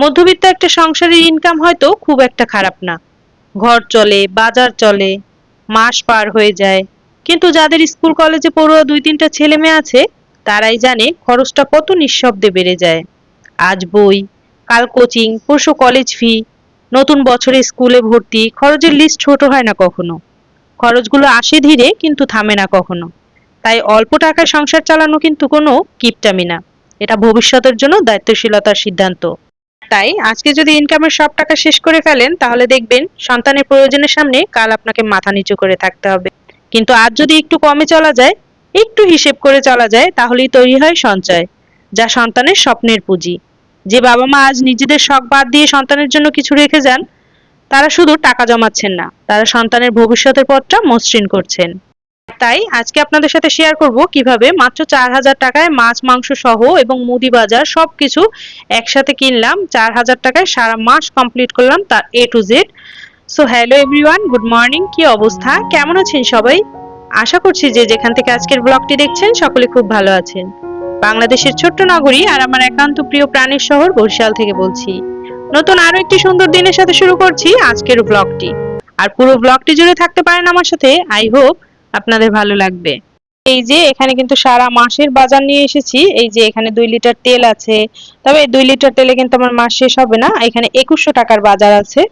মধ্যবিত্ত একটা সংসারের ইনকাম হয়তো খুব একটা খারাপ না, ঘর চলে, বাজার চলে, মাস পার হয়ে যায়। কিন্তু যাদের স্কুল কলেজে পড়ুয়া দুই তিনটা ছেলে মেয়ে আছে, তারাই জানে খরচটা কত নিঃশব্দে বেড়ে যায়। আজ বই, কাল কোচিং, পরশু কলেজ ফি, নতুন বছরে স্কুলে ভর্তি, খরচের লিস্ট ছোট হয় না কখনো। খরচগুলো আসে ধীরে কিন্তু থামে না কখনো। তাই অল্প টাকায় সংসার চালানো কিন্তু কোনো কিপটামি না, এটা ভবিষ্যতের জন্য দায়িত্বশীলতার সিদ্ধান্ত। তাই আজকে যদি ইনকামের সব টাকা শেষ করে ফেলেন, তাহলে দেখবেন সন্তানের প্রয়োজনের সামনে কাল আপনাকে মাথা নিচু করে থাকতে হবে। কিন্তু আজ যদি একটু কমে চলা যায়, একটু হিসেব করে চলা যায়, তাহলেই তৈরি হয় সঞ্চয়, যা সন্তানের স্বপ্নের পুঁজি। যে বাবা মা আজ নিজেদের শখ বাদ দিয়ে সন্তানের জন্য কিছু রেখে যান, তারা শুধু টাকা জমাচ্ছেন না, তারা সন্তানের ভবিষ্যতের পথটা মসৃণ করছেন। তাই আজকে আপনাদের সাথে শেয়ার করব কিভাবে মাত্র 4,000 টাকায় মাছ মাংস সহ এবং মুদি বাজার সবকিছু একসাথে কিনলাম, 4,000 টাকায় সারা মাস কমপ্লিট করলাম, তার A to Z. So hello everyone, good morning. কি অবস্থা, কেমন আছেন সবাই? আশা করছি যে যেখান থেকে আজকের ব্লগটি দেখছেন সকলে খুব ভালো আছেন। বাংলাদেশের ছোট্ট নগরী আর আমার একান্ত প্রিয় প্রাণের শহর বরিশাল থেকে বলছি। নতুন আরো একটি সুন্দর দিনের সাথে শুরু করছি আজকের ব্লগটি। আর পুরো ব্লগটি জুড়ে থাকতে পারেন আমার সাথে, আই হোপ আপনাদের ভালো লাগবে। এই যে এখানে কিন্তু সারা মাসের বাজার নিয়ে এসেছি। এই যে এখানে 2 লিটার তেল আছে, তবে এই 2 লিটার তেলে কিন্তু আমার মাস শেষ হবে না। এখানে 2100 টাকার বাজার আছে।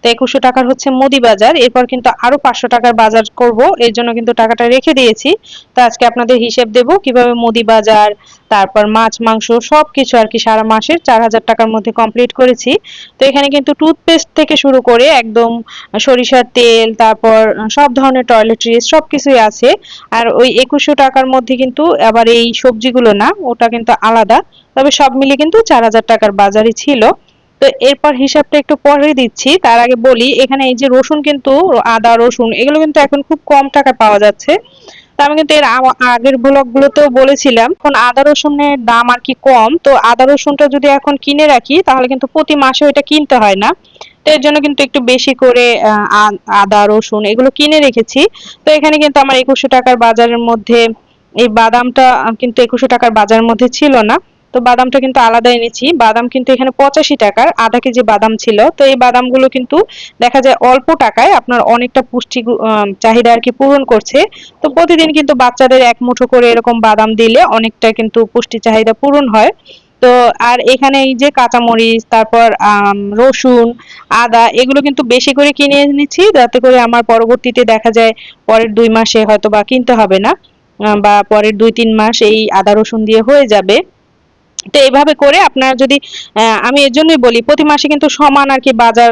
তো 2100 টাকার হচ্ছে মুদি বাজার, এরপর কিন্তু আরো 500 টাকার বাজার করব, এর জন্য কিন্তু টাকাটা রেখে দিয়েছি। তো আজকে আপনাদের হিসেব দেব কিভাবে মুদি বাজার, তারপর মাছ মাংস সবকিছু আর কি সারা মাসের 4,000 টাকার মধ্যে কমপ্লিট করেছি। তো এখানে কিন্তু টুথপেস্ট থেকে শুরু করে একদম সরিষার তেল, তারপর সব ধরনের টয়লেট্রিজ সবকিছুই আছে। আর ওই 2100 টাকার মধ্যে কিন্তু আবার এই সবজিগুলো না, ওটা কিন্তু আলাদা। তবে সব মিলিয়ে কিন্তু 4,000 টাকার বাজারই ছিল। তো এরপর হিসাবটা একটু পরে দিচ্ছি, তার আগে বলি এখানে এই যে রসুন কিন্তু, আদা রসুন এগুলো কিন্তু এখন খুব কম টাকায় পাওয়া যাচ্ছে। তো আমি কিন্তু এর আগের ব্লগ গুলোতেও বলেছিলাম, এখন আদা রসুনের দাম আর কি কম, তো আদা রসুনটা যদি এখন কিনে রাখি তাহলে কিন্তু প্রতি মাসে ওইটা কিনতে হয় না। তো এর জন্য কিন্তু একটু বেশি করে আদা রসুন এগুলো কিনে রেখেছি। তো এখানে কিন্তু আমার 2100 টাকার বাজারের মধ্যে এই বাদামটা কিন্তু 2100 টাকার বাজারের মধ্যে ছিল না। তো বাদামটা কিন্তু আলাদা এনেছি। বাদাম কিন্তু এখানে 85 টাকার আধা কেজি বাদাম ছিল। তো এই বাদামগুলো কিন্তু দেখা যায় অল্প টাকায় আপনার অনেকটা পুষ্টি চাহিদা আর কি পূরণ করছে। তো প্রতিদিন কিন্তু বাচ্চাদের এক মুঠো করে এরকম বাদাম দিলে অনেকটা কিন্তু পুষ্টি চাহিদা পূরণ হয়। তো আর এখানে এই যে কাঁচামরিচ, তারপর রসুন, আদা এগুলো কিন্তু বেশি করে কিনে এনেছি, যাতে করে আমার পরবর্তীতে দেখা যায় পরের 2 মাসে হয়তো বা কিনতে হবে না, বা পরের 2-3 মাস এই আদা রসুন দিয়ে হয়ে যাবে। তো এইভাবে করে আপনারা যদি আমি এর জন্যই বলি প্রতি মাসে কিন্তু সমান আর কি বাজার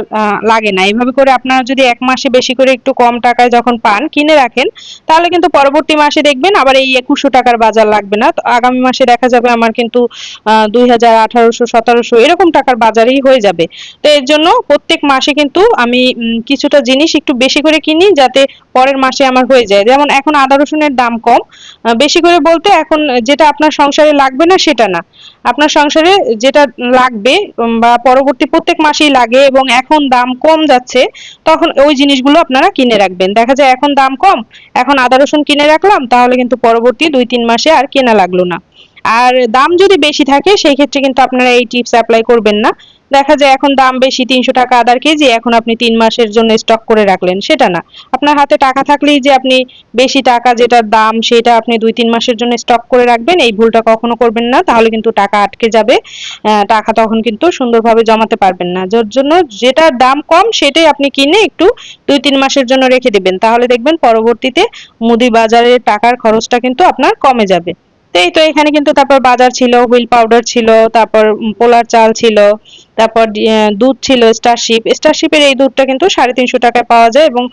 লাগে না। এইভাবে করে আপনারা যদি এক মাসে বেশি করে একটু কম টাকায় যখন পান কিনে রাখেন, তাহলে কিন্তু পরবর্তী মাসে দেখবেন আবার এই 2100 টাকার বাজার লাগবে না। তো আগামী মাসে দেখা যাবে আমার কিন্তু 2,000, 1800, 1700 এরকম টাকার বাজারই হয়ে যাবে। তো এর জন্য প্রত্যেক মাসে কিন্তু আমি কিছুটা জিনিস একটু বেশি করে কিনি, যাতে পরের মাসে আমার হয়ে যায়। যেমন এখন আদা রসুনের দাম কম, বেশি করে বলতে এখন যেটা আপনার সংসারে লাগবে না সেটা না, আপনার সংসারে যেটা লাগবে বা পরবর্তী প্রত্যেক মাসেই লাগে এবং এখন দাম কম যাচ্ছে, তখন ওই জিনিসগুলো আপনারা কিনে রাখবেন। দেখা যায় এখন দাম কম, এখন আদা রসুন কিনে রাখলাম, তাহলে কিন্তু পরবর্তী 2-3 মাসে আর কেনা লাগলো না। আর দাম যদি বেশি থাকে সেই ক্ষেত্রে কিন্তু আপনারা এই টিপস অ্যাপ্লাই করবেন না। দেখা যায় এখন দাম বেশি 300 টাকা আদার কেজি, এখন আপনি 3 মাসের জন্য স্টক করে রাখলেন, সেটা না। আপনার হাতে টাকা থাকলেই যে আপনি বেশি টাকা যেটার দাম সেটা আপনি 2-3 মাসের জন্য স্টক করে রাখবেন, এই ভুলটা কখনো করবেন না, তাহলে কিন্তু টাকা আটকে যাবে। টাকা তখন কিন্তু সুন্দরভাবে জমাতে পারবেন না। যার জন্য যেটার দাম কম সেটাই আপনি কিনে একটু 2-3 মাসের জন্য রেখে দিবেন, তাহলে দেখবেন পরবর্তীতে মুদি বাজারের টাকার খরচটা কিন্তু আপনার কমে যাবে। তো এই তো এখানে কিন্তু তারপর বাজার ছিল, হুইল পাউডার ছিল, তারপর পোলার চাল ছিল, তারপর দুধ ছিল স্টারশিপ। স্টারশিপের এই দুধটা কিন্তু 350 টাকায় পাওয়া যায় এবং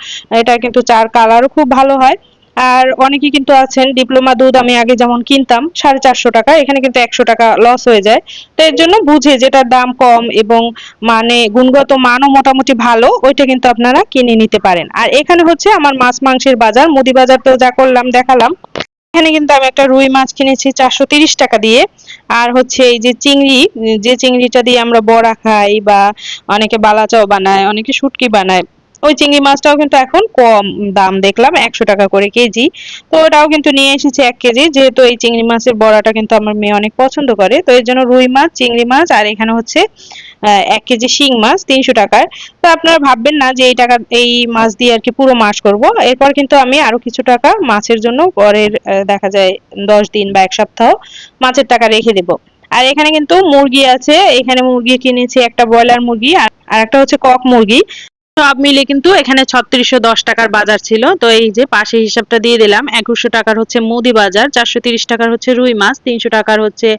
এটা কিন্তু চার কালারও খুব ভালো হয়। আর অনেকেই কিন্তু আছেন ডিপ্লোমা দুধ আমি আগে যেমন কিনতাম 450 টাকা, এখানে কিন্তু 100 টাকা লস হয়ে যায়। তো এর জন্য বুঝে যেটার দাম কম এবং মানে গুণগত মানও মোটামুটি ভালো, ওইটা কিন্তু আপনারা কিনে নিতে পারেন। আর এখানে হচ্ছে আমার মাছ মাংসের বাজার, মুদি বাজার তো যা করলাম দেখালাম। এখানে কিন্তু আমি একটা রুই মাছ কিনেছি 430 টাকা দিয়ে। আর হচ্ছে এই যে চিংড়ি, যে চিংড়িটা দিয়ে আমরা বড়া খাই বা অনেকে বালাচাও বানায়, অনেকে শুটকি বানায়, ওই চিংড়ি মাছটাও কিন্তু এখন কম দাম দেখলাম, 100 টাকা করে কেজি। তো ওটাও কিন্তু নিয়ে এসেছি 1 কেজি, যেহেতু এই চিংড়ি মাছের বড়াটা কিন্তু আমার মেয়ে অনেক পছন্দ করে। তো এর জন্য রুই মাছ, চিংড়ি মাছ, আর এখানে হচ্ছে 1 কেজি শিং মাছ 300 টাকার। তো আপনারা ভাববেন না যে এই মাছ দিয়ে আর কি পুরো মাস করব। এরপর কিন্তু আমি আরো কিছু টাকা মাছের জন্য পরের দেখা যায় 10 দিন বা 1 সপ্তাহ মাছের টাকা রেখে দেব। আর এখানে কিন্তু মুরগি আছে, এখানে মুরগি কিনেছি, একটা ব্রয়লার মুরগি আর একটা হচ্ছে কক মুরগি। সব মিলে কিন্তু এখানে 3610 টাকার বাজার ছিল। তো এই যে পাশে হিসাবটা দিয়ে দিলাম, 2100 টাকার হচ্ছে মুদি বাজার, 430 টাকার হচ্ছে রুই মাছ, 300 টাকার হচ্ছে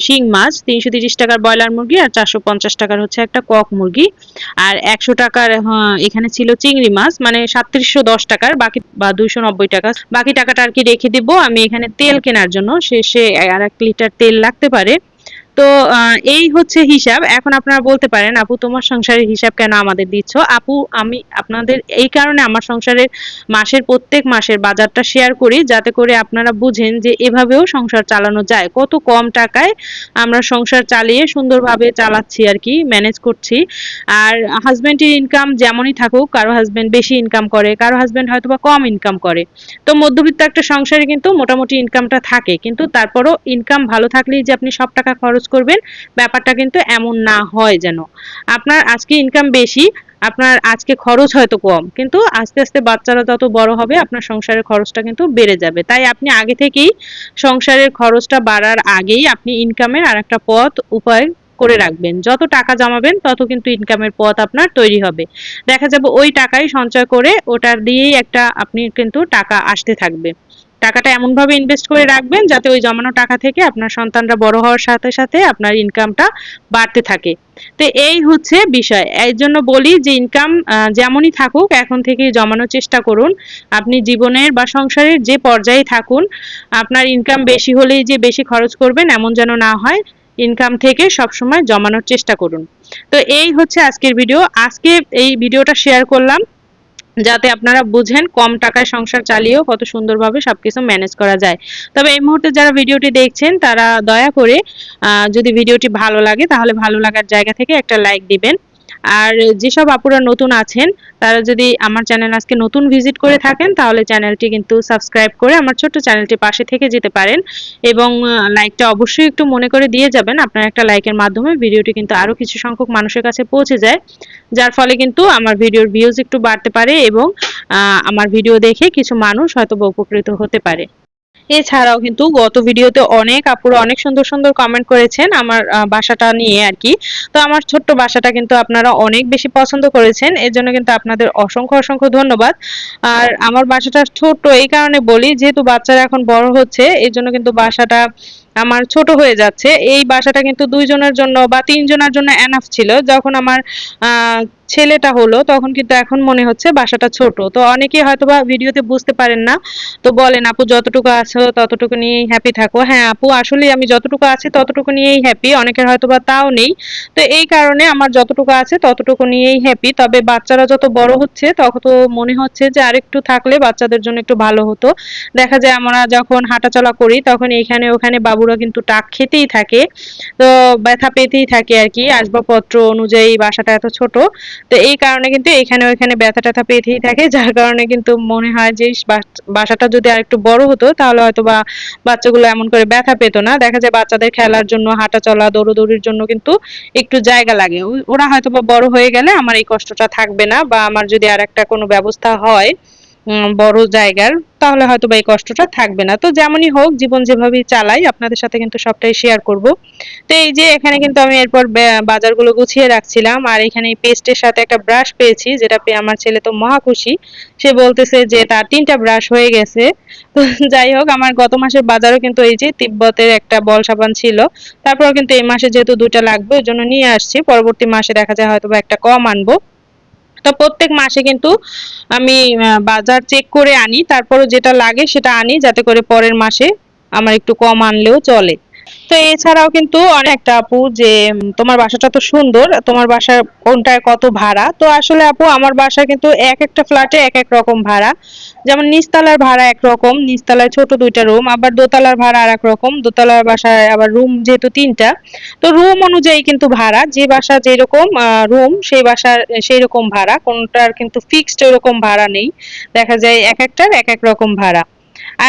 শিং মাছ, 330 টাকার ব্রয়লার মুরগি, আর 450 টাকার হচ্ছে একটা কক মুরগি। আর 100 টাকার এখানে ছিল চিংড়ি মাছ, মানে 3710 টাকার বাকি, বা 290 টাকা বাকি টাকাটা আর কি রেখে দিব আমি এখানে তেল কেনার জন্য, শেষে আর 1 লিটার তেল লাগতে পারে। তো এই হচ্ছে হিসাব। এখন আপনারা বলতে পারেন, আপু তোমার সংসারের হিসাব কেন আমাদের দিচ্ছ? আপু, আমি আপনাদের এই কারণে আমার সংসারের প্রত্যেক মাসের বাজারটা শেয়ার করি, যাতে করে আপনারা বুঝেন যে এভাবেও সংসার চালানো যায়। কত কম টাকায় আমরা সংসার চালিয়ে সুন্দরভাবে চালাচ্ছি আর কি, ম্যানেজ করছি। আর হাজবেন্ডের ইনকাম যেমনই থাকুক, কারো হাজবেন্ড বেশি ইনকাম করে, কারো হাজবেন্ড হয়তো বা কম ইনকাম করে। তো মধ্যবিত্ত একটা সংসারে কিন্তু মোটামুটি ইনকামটা থাকে, কিন্তু তারপরও ইনকাম ভালো থাকলেই যে আপনি সব টাকা খরচ করবেন, ব্যাপারটা কিন্তু এমন না হয় যেন। আপনার আজকে ইনকাম বেশি, আপনার আজকে খরচ হয়তো কম, কিন্তু আস্তে আস্তে বাচ্চারা যত বড় হবে আপনার সংসারের খরচটা কিন্তু বেড়ে যাবে। তাই আপনি আগে থেকেই সংসারের খরচটা বাড়ার আগেই আপনি ইনকামের আর একটা পথ উপায় করে রাখবেন। যত টাকা জমাবেন তত কিন্তু ইনকামের পথ আপনার তৈরি হবে। দেখা যাবে ওই টাকাই সঞ্চয় করে ওটার দিয়েই একটা আপনি কিন্তু টাকা আসতে থাকবে। টাকাটা এমনভাবে ইনভেস্ট করে রাখবেন যাতে ওই জমানো টাকা থেকে আপনার সন্তানরা বড় হওয়ার সাথে সাথে আপনার ইনকামটা বাড়তে থাকে। তো এই হচ্ছে বিষয়। এই জন্য বলি যে ইনকাম যেমনই থাকুক এখন থেকেই জমানোর চেষ্টা করুন। আপনি জীবনের বা সংসারের যে পর্যায়ে থাকুন, আপনার ইনকাম বেশি হলেই যে বেশি খরচ করবেন এমন যেন না হয়। ইনকাম থেকে সবসময় জমানোর চেষ্টা করুন। তো এই হচ্ছে আজকের ভিডিও। আজকে এই ভিডিওটা শেয়ার করলাম যাতে আপনারা বুঝেন কম টাকায় সংসার চালিয়েও কত সুন্দরভাবে সবকিছু ম্যানেজ করা যায়। তবে এই মুহূর্তে যারা ভিডিওটি দেখছেন তারা দয়া করে যদি ভিডিওটি ভালো লাগে তাহলে ভালো লাগার জায়গা থেকে একটা লাইক দিবেন। আর যেসব আপুরা নতুন আছেন তারা যদি আমার চ্যানেল আজকে নতুন ভিজিট করে থাকেন তাহলে চ্যানেলটি কিন্তু সাবস্ক্রাইব করে আমার ছোট্ট চ্যানেলটি পাশে থেকে যেতে পারেন, এবং লাইকটা অবশ্যই একটু মনে করে দিয়ে যাবেন। আপনার একটা লাইকের মাধ্যমে ভিডিওটি কিন্তু আরো কিছু সংখ্যক মানুষের কাছে পৌঁছে যায়, যার ফলে কিন্তু আমার ভিডিওর ভিউজ একটু বাড়তে পারে, এবং আমার ভিডিও দেখে কিছু মানুষ হয়তো উপকৃত হতে পারে। এছাড়াও কিন্তু গত ভিডিওতে অনেক আপুরা অনেক সুন্দর সুন্দর কমেন্ট করেছেন আমার বাসাটা নিয়ে আর কি। তো আমার ছোট্ট বাসাটা কিন্তু আপনারা অনেক বেশি পছন্দ করেছেন, এর জন্য কিন্তু আপনাদের অসংখ্য অসংখ্য ধন্যবাদ। আর আমার বাসাটা ছোট্ট এই কারণে বলি, যেহেতু বাচ্চারা এখন বড় হচ্ছে এই জন্য কিন্তু বাসাটা আমার ছোট হয়ে যাচ্ছে। এই বাসাটা কিন্তু 2 জনের জন্য বা 3 জনের জন্য এনাফ ছিল। যখন আমার ছেলেটা হলো তখন কিন্তু এখন মনে হচ্ছে বাসাটা ছোট। তো অনেকেই হয়তোবা ভিডিওতে বুঝতে পারেন না, তো বলেন আপু যতটুকু আছো ততটুকু নিয়েই হ্যাপি থাকো। হ্যাঁ আপু, আসলেই আমি যতটুকু আছি ততটুকু নিয়েই হ্যাপি, অনেকের হয়তোবা তাও নেই। তো এই কারণে আমার যতটুকু আছে ততটুকু নিয়েই হ্যাপি। তবে বাচ্চারা যত বড় হচ্ছে তখন তো মনে হচ্ছে যে আরেকটু থাকলে বাচ্চাদের জন্য একটু ভালো হতো। দেখা যায় আমরা যখন হাঁটাচলা করি তখন এইখানে ওখানে বাবুরা কিন্তু টাক খেতেই থাকে, তো ব্যথা পেতেই থাকে আর কি, আসবাবপত্র অনুযায়ী বাসাটা এত ছোট। তো এই কারণে কিন্তু এখানে ওইখানে ব্যথা ট্যাথা পেতেই থাকে, যার কারণে কিন্তু মনে হয় যে ইস, বাসাটা যদি আর একটু বড় হতো তাহলে হয়তো বা বাচ্চাগুলো এমন করে ব্যথা পেত না। দেখা যায় বাচ্চাদের খেলার জন্য, হাঁটা চলা দৌড়োদৌড়ির জন্য কিন্তু একটু জায়গা লাগে। ওরা হয়তো বা বড় হয়ে গেলে আমার এই কষ্টটা থাকবে না, বা আমার যদি আর একটা কোনো ব্যবস্থা হয় বড় জায়গার, তাহলে হয়তো বা এই কষ্টটা থাকবে না। তো যেমনই হোক, জীবন যেভাবেই চালাই আপনাদের সাথে কিন্তু সবটাই শেয়ার করব। তো এই যে এখানে কিন্তু আমি এরপর বাজারগুলো গুছিয়ে রাখছিলাম, আর এখানে এই পেস্টের সাথে একটা ব্রাশ পেয়েছি, যেটা পেয়ে আমার ছেলে তো মহা খুশি। সে বলতেছে যে তার 3টা ব্রাশ হয়ে গেছে। তো যাই হোক, আমার গত মাসের বাজারও কিন্তু এই যে তিব্বতের একটা বল সাবান ছিল, তারপর কিন্তু এই মাসে যেহেতু 2টা লাগবে ওই জন্য নিয়ে আসছি, পরবর্তী মাসে দেখা যায় হয়তো বা একটা কম আনবো। তো প্রত্যেক মাসে কিন্তু আমি বাজার চেক করে আনি, তারপরও যেটা লাগে সেটা আনি, যাতে করে পরের মাসে আমার একটু কম আনলেও চলে। তো এছাড়াও কিন্তু অনেকটা আপু যে তোমার বাসাটা তো সুন্দর, তোমার বাসার কোনটায় কত ভাড়া? তো আসলে আপু আমার বাসা কিন্তু এক একটা ফ্ল্যাটে এক এক রকম ভাড়া। যেমন নিচতলার ভাড়া একরকম, নিচতলায় ছোট দুইটা রুম, আবার দোতলার ভাড়া আর এক রকম, দোতলার বাসায় আবার রুম যেহেতু তিনটা, তো রুম অনুযায়ী কিন্তু ভাড়া, যে বাসা যেরকম রুম সেই বাসার সেই রকম ভাড়া, কোনটার কিন্তু ফিক্সড এরকম ভাড়া নেই, দেখা যায় এক একটার এক এক রকম ভাড়া।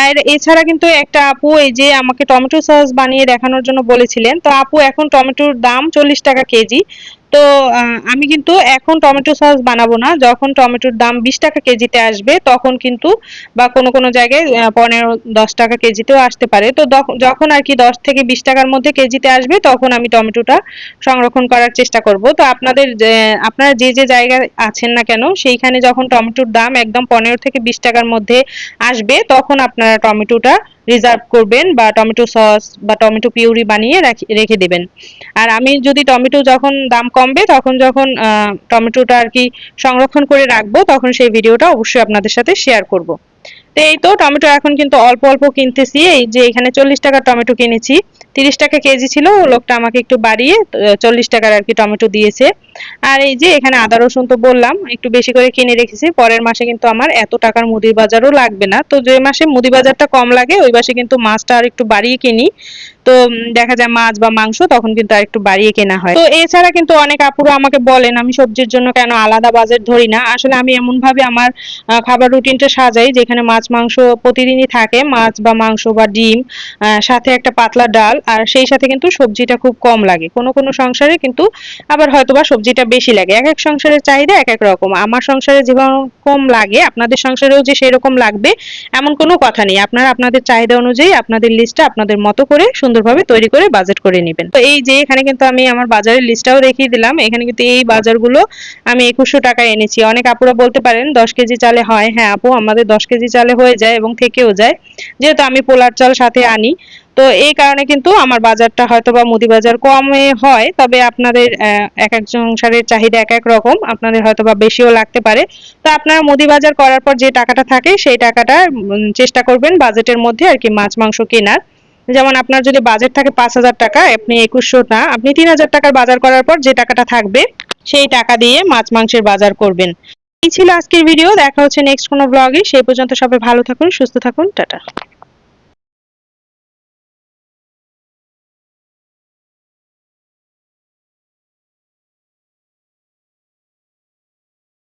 আর এছাড়া কিন্তু একটা আপু এই যে আমাকে টমেটো সস বানিয়ে দেখানোর জন্য বলেছিলেন, তো আপু এখন টমেটোর দাম 40 টাকা কেজি। তো আমি কিন্তু এখন টমেটো সস বানাবো না, যখন টমেটোর দাম 20 টাকা কেজিতে আসবে তখন কিন্তু, বা কোনো কোনো জায়গায় 15-10 টাকা কেজিতেও আসতে পারে, তো যখন আর কি 10 থেকে 20 টাকার মধ্যে কেজিতে আসবে তখন আমি টমেটোটা সংরক্ষণ করার চেষ্টা করব। তো আপনারা যে যে জায়গায় আছেন না কেন, সেইখানে যখন টমেটোর দাম একদম 15 থেকে 20 টাকার মধ্যে আসবে তখন আপনারা টমেটোটা রিজার্ভ করবেন, বা টমেটো সস বা টমেটো পিউরি বানিয়ে রেখে দেবেন। আর আমি যদি টমেটো যখন দাম কমবে তখন যখন টমেটোটা আর কি সংরক্ষণ করে রাখবো তখন সেই ভিডিওটা অবশ্যই আপনাদের সাথে শেয়ার করব। তো এই তো টমেটো এখন কিন্তু অল্প অল্প কিনতেছি, এই যে এখানে 40 টাকার টমেটো কিনেছি, 30 টাকা কেজি ছিল, ও লোকটা আমাকে একটু বাড়িয়ে 40 টাকার আর কি টমেটো দিয়েছে। আর এই যে এখানে আদা রসুন তো বললাম একটু বেশি করে কিনে রেখেছি, পরের মাসে কিন্তু আমার এত টাকার মুদির বাজারও লাগবে না, তো যে মাসে মুদি বাজারটা কম লাগে ওই মাসে কিন্তু মাছটা আর একটু বাড়িয়ে কিনি। তো দেখা যায় মাছ বা মাংস তখন কিন্তু আর একটু বাড়িয়ে কেনা হয়। তো এছাড়া কিন্তু অনেক আপুরা আমাকে বলেন আমি সবজির জন্য কেন আলাদা বাজেট ধরি না, আসলে আমি এমন ভাবে আমার খাবার রুটিনটা সাজাই যেখানে মাছ মাংস প্রতিদিনই থাকে, মাছ বা মাংস বা ডিম, সাথে একটা পাতলা ডাল, আর সেই সাথে কিন্তু সবজিটা খুব কম লাগে। কোনো কোনো সংসারে কিন্তু আবার হয়তোবা সবজিটা বেশি লাগে, এক এক সংসারের চাহিদা এক এক রকম। আমার সংসারে যেরকম লাগে আপনাদের সংসারেও যে সেরকম লাগবে এমন কোনো কথা নেই, আপনারা আপনাদের চাহিদা অনুযায়ী আপনাদের লিস্টটা আপনাদের মতো করে সুন্দরভাবে তৈরি করে বাজেট করে নেবেন। তো এই যে এখানে কিন্তু আমি আমার বাজারের লিস্টটাও দেখিয়ে দিলাম, এখানে কিন্তু এই বাজারগুলো আমি 2100 টাকায় এনেছি। অনেক আপুরা বলতে পারেন 10 কেজি চালে হয়, হ্যাঁ আপু আমাদের 10 কেজি চালে হয়ে যায় এবং থেকেও যায়, যেহেতু আমি পোলার চাল সাথে আনি। তো এই কারণে কিন্তু আমার বাজারটা হয়তো বা মুদি বাজার কমে হয়, তবে আপনাদের এক এক সংসারের চাহিদা এক এক রকম, আপনাদের হয়তো বা বেশিও লাগতে পারে। তো আপনারা মুদি বাজার করার পর যে টাকাটা থাকে সেই টাকাটা চেষ্টা করবেন বাজেটের মধ্যে আর কি মাছ মাংস কেনার। যেমন আপনার যদি বাজেট থাকে 5,000 টাকা, আপনি 2100 না, আপনি 3000 টাকার বাজার করার পর যে টাকাটা থাকবে সেই টাকা দিয়ে মাছ মাংসের বাজার করবেন। এই ছিল আজকের ভিডিও, দেখা হচ্ছে নেক্সট কোনো ব্লগে, সেই পর্যন্ত সবাই ভালো থাকুন, সুস্থ থাকুন, টাটা।